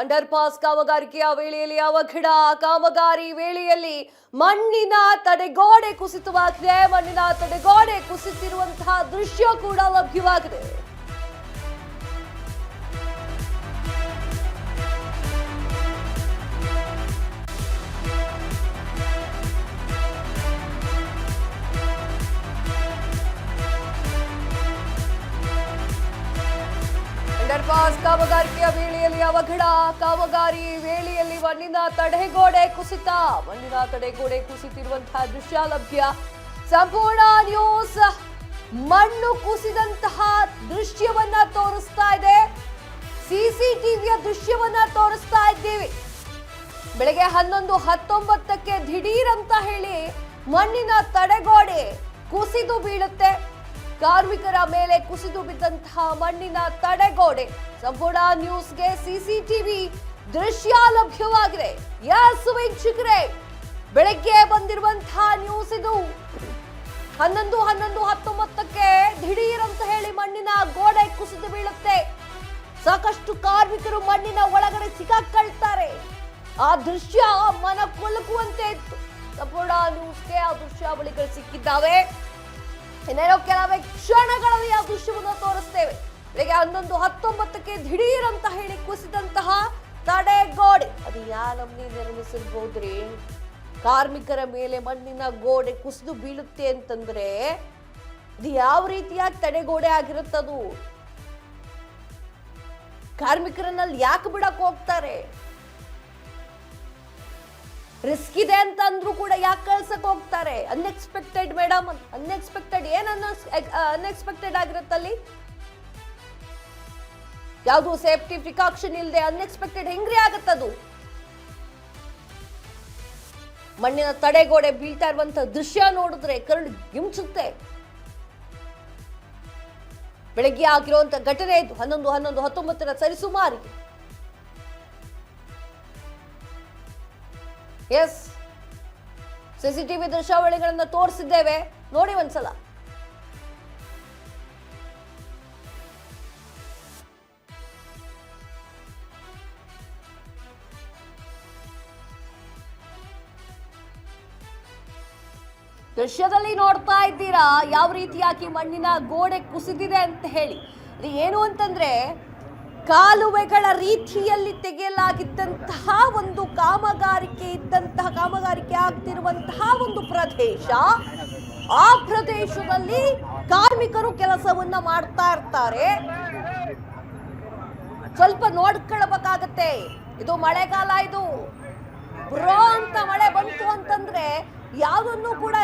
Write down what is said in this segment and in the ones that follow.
Under pass ಕಾಮಗಾರಿಕೆಯ ವೇಳೆಯಲ್ಲಿ ಅವಘಡ. ಕಾಮಗಾರಿ ವೇಳೆಯಲ್ಲಿ ಮಣ್ಣಿನ ತಡೆಗೋಡೆ ಕುಸಿತವಾಗಿದೆ. ಮಣ್ಣಿನ ತಡೆಗೋಡೆ ಕುಸಿತಿರುವಂತಹ ದೃಶ್ಯ ಕೂಡ ಲಭ್ಯವಾಗಿದೆ. ಅಂಡರ್ ಪಾಸ್ ಕಾಮಗಾರಿಕೆಯ ವೇಳೆಯಲ್ಲಿ ಅವಘಡ. ಕಾಮಗಾರಿ ವೇಳೆಯಲ್ಲಿ ಮಣ್ಣಿನ ತಡೆಗೋಡೆ ಕುಸಿತ. ಮಣ್ಣಿನ ತಡೆಗೋಡೆ ಕುಸಿತಿರುವಂತಹ ದೃಶ್ಯ ಲಭ್ಯ. ಸಂಪೂರ್ಣ ನ್ಯೂಸ್ ಮಣ್ಣು ಕುಸಿದಂತಹ ದೃಶ್ಯವನ್ನ ತೋರಿಸ್ತಾ ಇದೆ. ಸಿಸಿಟಿವಿಯ ದೃಶ್ಯವನ್ನ ತೋರಿಸ್ತಾ ಇದ್ದೀವಿ. ಬೆಳಗ್ಗೆ 11:19ಕ್ಕೆ ದಿಢೀರ್ ಅಂತ ಹೇಳಿ ಮಣ್ಣಿನ ತಡೆಗೋಡೆ ಕುಸಿದು ಬೀಳುತ್ತೆ. ಕಾರ್ಮಿಕರ ಮೇಲೆ ಕುಸಿದು ಬಿದ್ದಂತಹ ಮಣ್ಣಿನ ತಡೆಗೋಡೆ. ಸಂಪೂರ್ಣ ನ್ಯೂಸ್ಗೆ ಸಿಸಿಟಿವಿ ದೃಶ್ಯ ಲಭ್ಯವಾಗಿದೆ. ಎಸ್ ವೀಕ್ಷಕರೇ, ಬೆಳಗ್ಗೆ ಬಂದಿರುವಂತಹ ನ್ಯೂಸ್ ಇದು. 11:19ಕ್ಕೆ ದಿಢೀರ್ ಅಂತ ಹೇಳಿ ಮಣ್ಣಿನ ಗೋಡೆ ಕುಸಿದು ಬೀಳುತ್ತೆ. ಸಾಕಷ್ಟು ಕಾರ್ಮಿಕರು ಮಣ್ಣಿನ ಒಳಗಡೆ ಸಿಕ್ಕಾಕೊಳ್ತಾರೆ. ಆ ದೃಶ್ಯ ಮನ ಕೊಲಕುವಂತೆ ಇತ್ತು. ಸಂಪೂರ್ಣ ನ್ಯೂಸ್ಗೆ ಆ ದೃಶ್ಯಾವಳಿಗಳು ಸಿಕ್ಕಿದ್ದಾವೆ. ಇನ್ನೇನೋ ಕೆಲವೇ ಕ್ಷಣಗಳಲ್ಲಿ ಆ ದೃಶ್ಯವನ್ನು ತೋರಿಸ್ತೇವೆ. ಬೆಳಗ್ಗೆ 11:19ಕ್ಕೆ ದಿಢೀರ್ ಅಂತ ಹೇಳಿ ಕುಸಿದಂತಹ ತಡೆಗೋಡೆ. ಅದು ಯಾರಮ್ಮಿ ನಿರ್ಮಿಸಿರ್ಬೋದ್ರಿ? ಕಾರ್ಮಿಕರ ಮೇಲೆ ಮಣ್ಣಿನ ಗೋಡೆ ಕುಸಿದು ಬೀಳುತ್ತೆ ಅಂತಂದ್ರೆ ಇದು ಯಾವ ರೀತಿಯ ತಡೆಗೋಡೆ ಆಗಿರುತ್ತದು? ಕಾರ್ಮಿಕರನ್ನಲ್ಲಿ ಯಾಕೆ ಬಿಡಕ್ ಹೋಗ್ತಾರೆ? ರಿಸ್ಕ್ ಇದೆ ಅಂತ ಅಂದ್ರೂ ಕೂಡ ಯಾಕೆ ಕಳ್ಸಕ್ ಹೋಗ್ತಾರೆ? ಅನ್ಎಕ್ಸ್ಪೆಕ್ಟೆಡ್ ಮೇಡಮ್, ಅನ್ಎಕ್ಸ್ಪೆಕ್ಟೆಡ್ ಏನ್ ಅನ್ಎಕ್ಸ್ಪೆಕ್ಟೆಡ್ ಆಗಿರುತ್ತಲ್ಲಿ? ಯಾವುದು ಸೇಫ್ಟಿ ಪ್ರಿಕಾಕ್ಷನ್ ಇಲ್ಲದೆ ಅನ್ಎಕ್ಸ್ಪೆಕ್ಟೆಡ್ ಹೆಂಗ್ರಿ ಆಗತ್ತದು? ಮಣ್ಣಿನ ತಡೆಗೋಡೆ ಬೀಳ್ತಾ ಇರುವಂತ ದೃಶ್ಯ ನೋಡಿದ್ರೆ ಕರಳು ಗಿಂಚುತ್ತೆ. ಬೆಳಗ್ಗೆ ಆಗಿರುವಂತ ಘಟನೆ ಇದು. 11:19 ಸರಿಸುಮಾರಿಗೆ. ಎಸ್, ಸಿಸಿಟಿವಿ ದೃಶ್ಯಾವಳಿಗಳನ್ನ ತೋರಿಸಿದ್ದೇವೆ, ನೋಡಿ ಒಂದ್ಸಲ. ದೃಶ್ಯದಲ್ಲಿ ನೋಡ್ತಾ ಇದ್ದೀರಾ ಯಾವ ರೀತಿಯಾಗಿ ಮಣ್ಣಿನ ಗೋಡೆ ಕುಸಿದಿದೆ ಅಂತ ಹೇಳಿ. ಇದು ಏನು ಅಂತಂದ್ರೆ ಕಾಲುವೆಗಳ ರೀತಿಯಲ್ಲಿ ತೆಗೆಯಲಾಗಿದ್ದಂತಹ ಒಂದು ಕಾಮಗಾರಿಕೆ ಆಗ್ತಿರುವಂತಹ ಒಂದು ಪ್ರದೇಶ. ಆ ಪ್ರದೇಶದಲ್ಲಿ ಕಾರ್ಮಿಕರು ಕೆಲಸವನ್ನ ಮಾಡ್ತಾ ಇರ್ತಾರೆ. ಸ್ವಲ್ಪ ನೋಡ್ಕೊಳ್ಬೇಕಾಗತ್ತೆ. ಇದು ಮಳೆಗಾಲ, ಇದು ಬ್ರೋ ಅಂತ ಮಳೆ ಬಂತು ಅಂತಂದ್ರೆ ಯಾವ್ದನ್ನು ಕೂಡ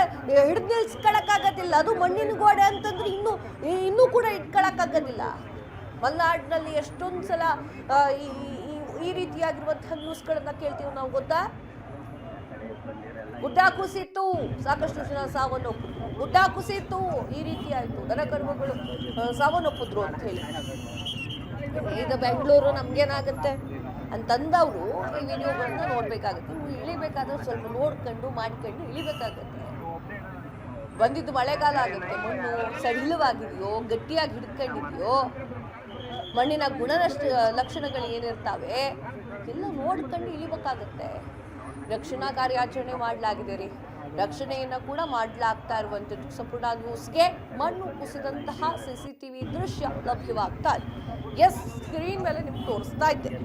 ಹಿಡಿದು ನಿಲ್ಸ್ಕೊಳಕ್ಕಾಗೋದಿಲ್ಲ. ಅದು ಮಣ್ಣಿನ ಗೋಡೆ ಅಂತಂದ್ರೆ ಇನ್ನೂ ಕೂಡ ಇಟ್ಕೊಳಕ್ಕಾಗೋದಿಲ್ಲ. ಮಲೆನಾಡಿನಲ್ಲಿ ಎಷ್ಟೊಂದು ಸಲ ಈ ರೀತಿಯಾಗಿರುವಂತಹ ನ್ಯೂಸ್ಗಳನ್ನ ಕೇಳ್ತೀವಿ ನಾವು, ಗೊತ್ತಾ? ಗುಡ್ಡ ಕುಸಿತು, ಸಾಕಷ್ಟು ಜನ ಸಾವನ್ನಪ್ಪಿದ್ರು. ಗುಡ್ಡ ಕುಸಿತು, ಈ ರೀತಿ ಆಯ್ತು, ದನಕರುಗಳು ಸಾವನ್ನಪ್ಪಿದ್ರು ಅಂತ ಹೇಳಿ. ಈಗ ಬೆಂಗಳೂರು ನಮ್ಗೇನಾಗುತ್ತೆ ಅಂತಂದವರು ಈ ವಿಡಿಯೋಗಳನ್ನ ನೋಡ್ಬೇಕಾಗುತ್ತೆ. ನೀವು ಇಳಿಬೇಕಾದ್ರೆ ಸ್ವಲ್ಪ ನೋಡ್ಕೊಂಡು ಮಾಡ್ಕೊಂಡು ಇಳಿಬೇಕಾಗತ್ತೆ. ಬಂದಿದ್ದು ಮಳೆಗಾಲ ಆಗುತ್ತೆ. ಮಣ್ಣು ಸಡಿಲವಾಗಿದೆಯೋ, ಗಟ್ಟಿಯಾಗಿ ಹಿಡ್ಕೊಂಡಿದೆಯೋ, ಮಣ್ಣಿನ ಲಕ್ಷಣಗಳು ಏನಿರ್ತಾವೆ ಎಲ್ಲ ನೋಡ್ಕೊಂಡು ಇಳಿಬೇಕಾಗತ್ತೆ. ರಕ್ಷಣಾ ಕಾರ್ಯಾಚರಣೆ ಮಾಡಲಾಗಿದೆ ರೀ. ರಕ್ಷಣೆಯನ್ನ ಕೂಡ ಮಾಡಲಾಗ್ತಾ ಇರುವಂಥದ್ದು. ಸಂಪೂರ್ಣ ನ್ಯೂಸ್ಗೆ ಮಣ್ಣು ಕುಸಿದಂತಹ ಸಿಸಿಟಿವಿ ದೃಶ್ಯ ಲಭ್ಯವಾಗ್ತಾ ಇದೆ. ಎಸ್, ಸ್ಕ್ರೀನ್ ಮೇಲೆ ನಿಮ್ಗೆ ತೋರಿಸ್ತಾ ಇದ್ದೇನೆ.